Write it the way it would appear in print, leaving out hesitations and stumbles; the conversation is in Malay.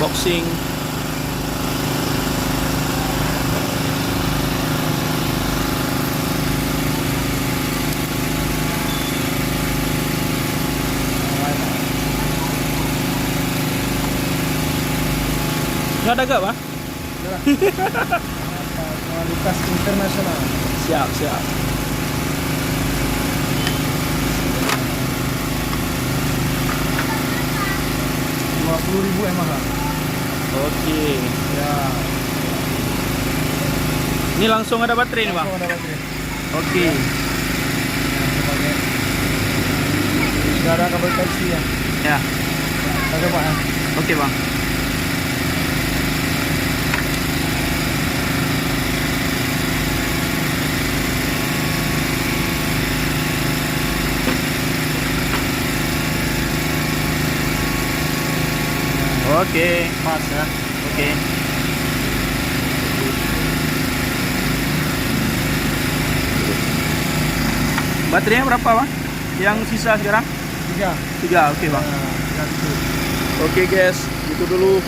unboxing. Nggak ada gak, Pak? Kualitas internasional. Siap, siap. Rp20.000 mAh. Oke. Ya. Ini langsung ada baterai nih, Bang? Langsung ada baterai. Oke. Sudah ada kabel Type C ya. Ya. Kita coba ya. Oke, Bang. Oke. Pas ya. Oke. Baterainya berapa, Bang? Yang sisa sekarang? 3. 3, oke, Bang. Nah, ganti. Oke, guys, itu dulu